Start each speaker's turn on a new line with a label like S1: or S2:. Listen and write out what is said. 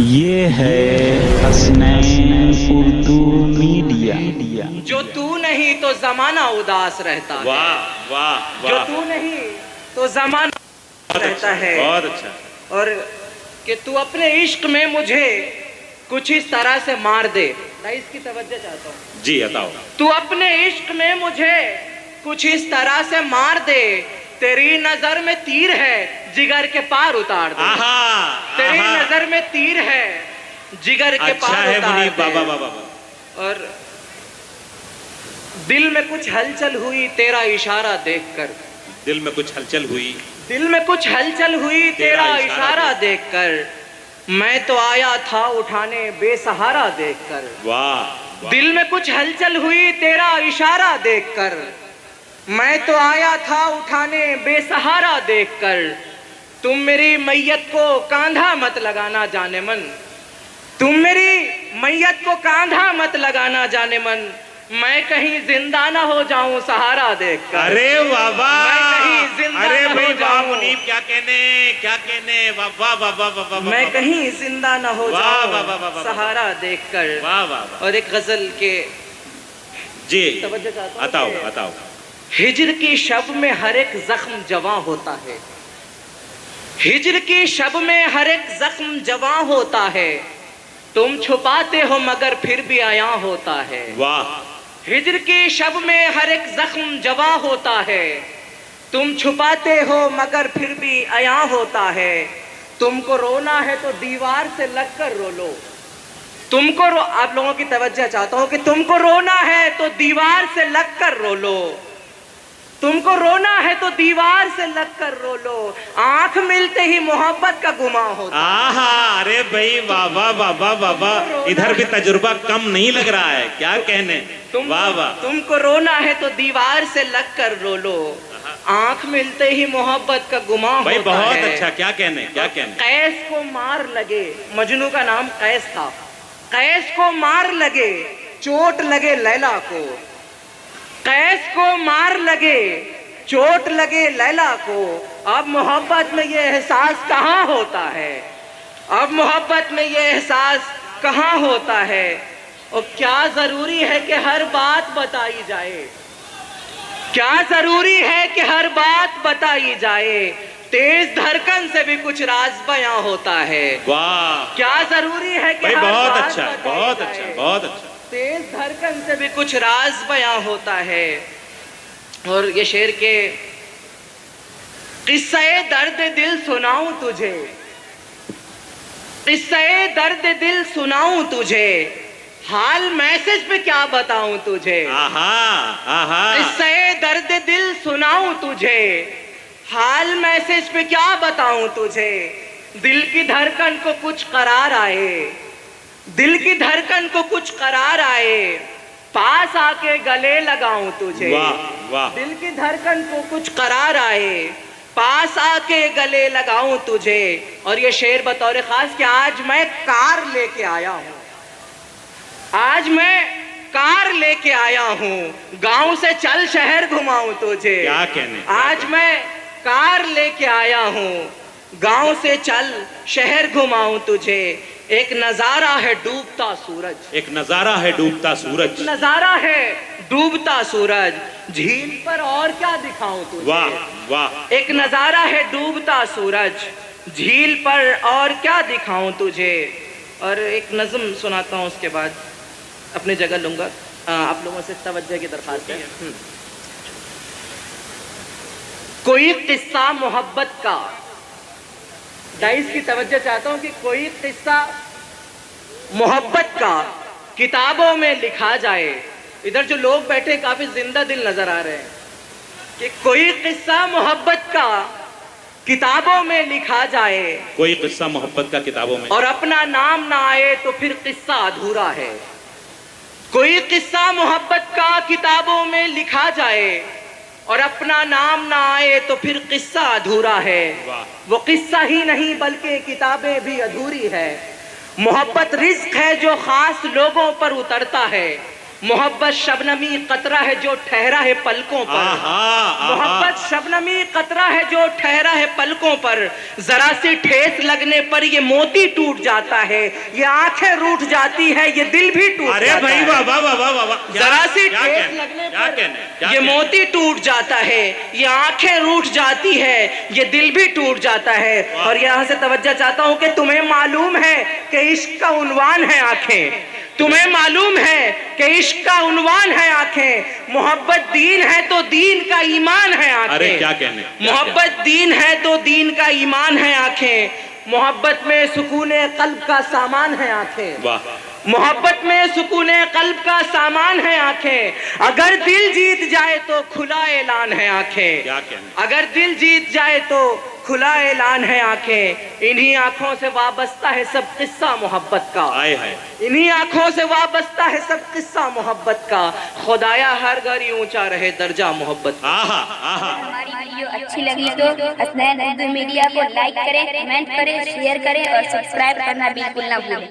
S1: ये है हसनैन उर्दू मीडिया।
S2: जो तू नहीं तो जमाना उदास रहता है।
S3: वाह वाह
S2: जो
S3: वाह,
S2: तू नहीं तो जमाना
S3: बहुत
S2: रहता
S3: अच्छा,
S2: है।
S3: बहुत अच्छा।
S2: और कि तू अपने इश्क में मुझे कुछ इस तरह से मार दे। मैं इसकी तवज्जो चाहता हूँ।
S3: जी बताओ।
S2: तू अपने इश्क में मुझे कुछ इस तरह से मार दे, तेरी नजर में तीर है जिगर के पार उतार दे।
S3: आहा,
S2: तेरी
S3: आहा,
S2: नजर में तीर है जिगर के
S3: अच्छा
S2: पार
S3: है
S2: उतार
S3: मुनीब
S2: दे।
S3: बाबा बाबा।
S2: और दिल में कुछ हलचल हुई तेरा इशारा देखकर।
S3: दिल में कुछ हलचल हुई,
S2: दिल में कुछ हलचल हुई तेरा इशारा देखकर। मैं तो आया था उठाने बेसहारा देखकर।
S3: वाह।
S2: दिल में कुछ हलचल हुई तेरा इशारा देखकर। मैं तो आया था उठाने बेसहारा देखकर। तुम मेरी मैयत को कांधा मत लगाना जाने मन। तुम मेरी मैयत को कांधा मत लगाना जाने मन। मैं कहीं जिंदा ना हो जाऊं सहारा देखकर।
S3: अरे वाह वाह,
S2: मैं कहीं जिंदा
S3: अरे
S2: ना
S3: भाई
S2: हो
S3: वाह
S2: जाऊं।
S3: मुनीब, क्या कहने, वाह वाह वाह वाह वाह वाह,
S2: मैं कहीं जिंदा ना हो
S3: वाह,
S2: जाऊं
S3: वाह, वाह, वाह, वाह,
S2: सहारा देखकर।
S3: वाह वाह वाह।
S2: और एक गजल के
S3: जी
S2: तवज्जो चाहता हूं
S3: बताओ
S2: कि
S3: बताओ।
S2: हिज्र की शब में हर एक जख्म जवां होता है। हिज्र की शब में हर एक जख्म जवां होता है। तुम छुपाते हो मगर फिर भी आया होता है।
S3: वाह।
S2: हिज्र की शब में हर एक जख्म जवां होता है। तुम छुपाते हो मगर फिर भी आया होता है। तुमको रोना है तो दीवार से लगकर रो लो। आप लोगों की तवज्जो चाहता हूं कि तुमको रोना है तो दीवार से लगकर रो लो। तुमको रोना है तो दीवार से लगकर रो लो। आंख मिलते ही मोहब्बत का गुमा होता।
S3: आहा, अरे भाई वाह वाह वाह वाह वाह वाह, इधर भी तजुर्बा कम नहीं लग रहा है, क्या कहने। वाह वाह।
S2: तुमको रोना है तो दीवार से लगकर रो लो। आंख मिलते ही मोहब्बत का गुमा होता
S3: भाई
S2: है।
S3: बहुत अच्छा, क्या कहने, क्या कहने।
S2: कैस को मार लगे, मजनू का नाम कैस था। कैस को मार लगे चोट लगे लैला को। कैस को मार लगे चोट लगे लैला को। अब मोहब्बत में ये एहसास कहाँ होता है। अब मोहब्बत में ये एहसास कहाँ होता है। और क्या जरूरी है कि हर बात बताई जाए। क्या जरूरी है कि हर बात बताई जाए। तेज धड़कन से भी कुछ राज बयां होता है।
S3: वाह।
S2: क्या जरूरी है कि
S3: भाई
S2: हर
S3: बहुत
S2: बात
S3: अच्छा,
S2: बताई
S3: बहुत
S2: जाए।
S3: अच्छा, बहुत अच्छा।
S2: तेज धड़कन से भी कुछ राज बयां होता है। और ये शेर के किस्से दर्द दिल सुनाऊं तुझे। किस्से दर्द दिल सुनाऊं तुझे। हाल मैसेज पे क्या बताऊं तुझे।
S3: आहा आहा।
S2: किस्से दर्द दिल सुनाऊं तुझे। हाल मैसेज पे क्या बताऊं तुझे। दिल की धड़कन को कुछ करार आए। दिल की धड़कन को कुछ करार आए। पास आके गले लगाऊं तुझे।
S3: वाह वाह।
S2: दिल की धड़कन को कुछ करार आए। पास आके गले लगाऊं तुझे। और ये शेर बतौर खास कि आज मैं कार लेके आया हूं। आज मैं कार लेके आया हूं। गांव से चल शहर घुमाऊं तुझे।
S3: क्या कहने।
S2: आज मैं कार लेके आया हूं। गांव से चल शहर घुमाऊं तुझे। एक नजारा है डूबता सूरज।
S3: एक नजारा है डूबता सूरज।
S2: नजारा है डूबता सूरज। झील पर और क्या दिखाऊं तुझे।
S3: वाह वाह।
S2: एक नजारा है डूबता सूरज। झील पर और क्या दिखाऊं तुझे। और एक नज्म सुनाता हूं, उसके बाद अपनी जगह लूंगा। आप लोगों से तवज्जो की दरखास्त है। कोई किस्सा मोहब्बत का, दाइस की तवज्जो चाहता हूं कि कोई किस्सा मोहब्बत का किताबों में लिखा जाए। इधर जो लोग बैठे काफी जिंदा दिल नजर आ रहे हैं कि कोई किस्सा मोहब्बत का किताबों में लिखा जाए।
S3: कोई किस्सा मोहब्बत का किताबों में।
S2: और अपना नाम ना आए तो फिर किस्सा अधूरा है। कोई किस्सा मोहब्बत का किताबों में लिखा जाए और अपना नाम ना आए तो फिर किस्सा अधूरा है। वो किस्सा ही नहीं बल्कि किताबें भी अधूरी है। मोहब्बत रिज्क है जो खास लोगों पर उतरता है। मोहब्बत शबनमी कतरा है जो ठहरा है पलकों पर। मोहब्बत शबनमी कतरा है जो ठहरा है पलकों पर, जरा सी ठेस लगने पर ये मोती टूट जाता है, ये आंखें रूठ जाती है, ये दिल भी टूट जाता है।
S3: अरे भाई वाह वाह वाह वाह वाह,
S2: जरा सी ठेस लगने पर ये मोती टूट जाता है, ये आंखें रूठ जाती है, ये दिल भी टूट जाता है। और यहाँ से तवज्जो चाहता हूँ कि तुम्हें मालूम है कि इश्क का उन्वान है आंखें, तुम्हें मालूम है कि इश्क का उन्वान है आंखें, मोहब्बत दीन है तो दीन का ईमान है आंखें।
S3: अरे क्या कहने,
S2: मोहब्बत दीन है तो दीन का ईमान है आंखें, मोहब्बत में सुकूने कल्ब का सामान है आंखें।
S3: वाह,
S2: मोहब्बत में सुकूने कल्ब का सामान है आंखें, अगर दिल जीत जाए तो खुला ऐलान है आंखें।
S3: क्या कहने,
S2: अगर दिल जीत जाए तो खुला ऐलान है आंखें। इन्हीं आंखों से वाबस्ता है सब किस्सा मोहब्बत का,
S3: आए हाय,
S2: इन्हीं आंखों से वाबस्ता है सब किस्सा मोहब्बत का। खुदाया हर घर ही ऊंचा रहे दर्जा मोहब्बत का।
S3: आहा आहा।
S4: हमारी वीडियो अच्छी लगी तो हसनैन उर्दू मीडिया को लाइक करें, कमेंट करें, शेयर करें और सब्सक्राइब करना बिल्कुल ना भूलें।